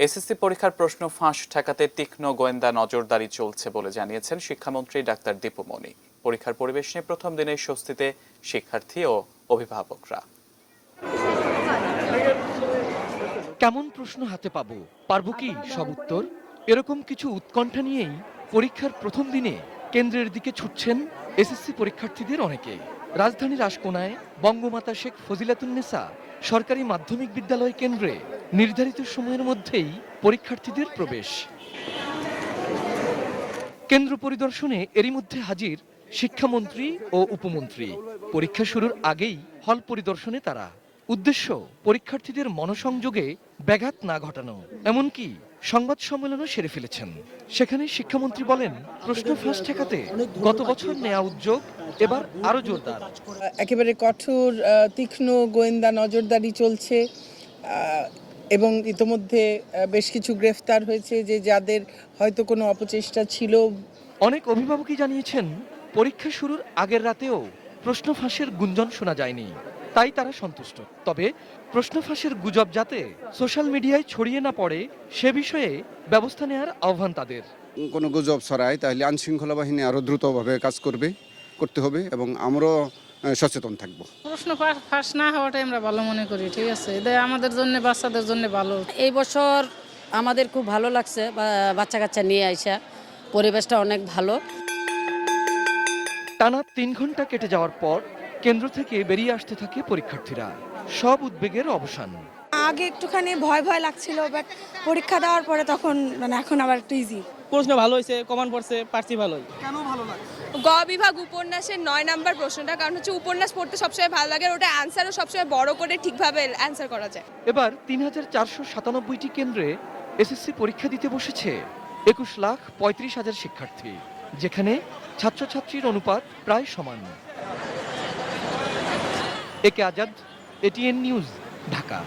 SSC পরীক্ষার প্রশ্ন ফাঁস ঠেকাতে তীক্ষ্ণ গোয়েন্দা নজরদারি চলছে বলে জানিয়েছেন শিক্ষামন্ত্রী ডাক্তার দীপু মনি। পরীক্ষার পরিবেশ নিয়ে প্রথম দিনের স্বস্তিতে শিক্ষার্থী ও অভিভাবকরা। কেমন প্রশ্ন হাতে পারবো কি সব উত্তর, এরকম কিছু উৎকণ্ঠা নিয়েই পরীক্ষার প্রথম দিনে কেন্দ্রের দিকে ছুটছেন এসএসসি পরীক্ষার্থীদের অনেকে। রাজধানীর আশকোনায় বঙ্গমাতা শেখ ফজিলাতুন্নেসা সরকারি মাধ্যমিক বিদ্যালয় কেন্দ্রে নির্ধারিত সময়ের মধ্যেই পরীক্ষার্থীদের প্রবেশ। কেন্দ্র পরিদর্শনে এরই মধ্যে হাজির শিক্ষামন্ত্রী ও উপমন্ত্রী। পরীক্ষা শুরুর আগেই হল পরিদর্শনে তারা। উদ্দেশ্য পরীক্ষার্থীদের মনোসংযোগে ব্যাঘাত না ঘটানো। এমনকি সংবাদ সম্মেলনও সেরে ফেলেছেন। সেখানে শিক্ষামন্ত্রী বলেন, প্রশ্ন ফাঁস ঠেকাতে গত বছর নেওয়া উদ্যোগ এবার আরো জোরদার। একেবারে কঠোর তীক্ষ্ণ গোয়েন্দা নজরদারি চলছে এবং ইতোমধ্যে বেশ কিছু গ্রেফতার হয়েছে যে যাদের হয়তো কোনো অপচেষ্টা ছিল। অনেক অভিভাবকই জানিয়েছেন, পরীক্ষা শুরুর আগের রাতেও প্রশ্ন ফাঁসের গুঞ্জন শোনা যায়নি, তাই তারা সন্তুষ্ট। তবে প্রশ্ন ফাঁসের গুজব যাতে সোশ্যাল মিডিয়ায় ছড়িয়ে না পড়ে সে বিষয়ে ব্যবস্থা নেওয়ার আহ্বান তাদের। কোনো গুজব ছড়ায় তাহলে আইনশৃঙ্খলা বাহিনী আরও দ্রুতভাবে কাজ করতে হবে এবং আমরাও সচেতন থাকব। প্রশ্ন ফাঁস না হওয়াটাই আমরা ভালো মনে করি। ঠিক আছে, এটা আমাদের জন্য, বাচ্চাদের জন্য ভালো। এই বছর আমাদের খুব ভালো লাগছে, বাচ্চা কাচ্চা নিয়ে আইসা পরিবেশটা অনেক ভালো। টানা 3 ঘন্টা কেটে যাওয়ার পর কেন্দ্র থেকে বেরিয়ে আসতে থাকে পরীক্ষার্থীরা। সব উদ্বেগের অবসান। আগে একটুখানি ভয় ভয় লাগছিল, বাট পরীক্ষা দেওয়ার পরে তখন এখন আবার একটু ইজি। প্রশ্ন ভালো হয়েছে, কমন পড়ছে, পারছি ভালোই। কেন ভালো লাগে? গ বিভাগ উপন্যাসের 9 নাম্বার প্রশ্নটা, কারণ হচ্ছে উপন্যাস পড়তে সবসময় ভালো লাগে, ওটা অ্যান্সারও সবসময় বড় করে ঠিকভাবে অ্যান্সার করা যায়। এবার 3497টি কেন্দ্রে এসএসসি পরীক্ষা দিতে বসেছে 21,35,000 শিক্ষার্থী, যেখানে ছাত্রছাত্রীর অনুপাত প্রায় সমান। একে আজাদ, এটিএন নিউজ, ঢাকা।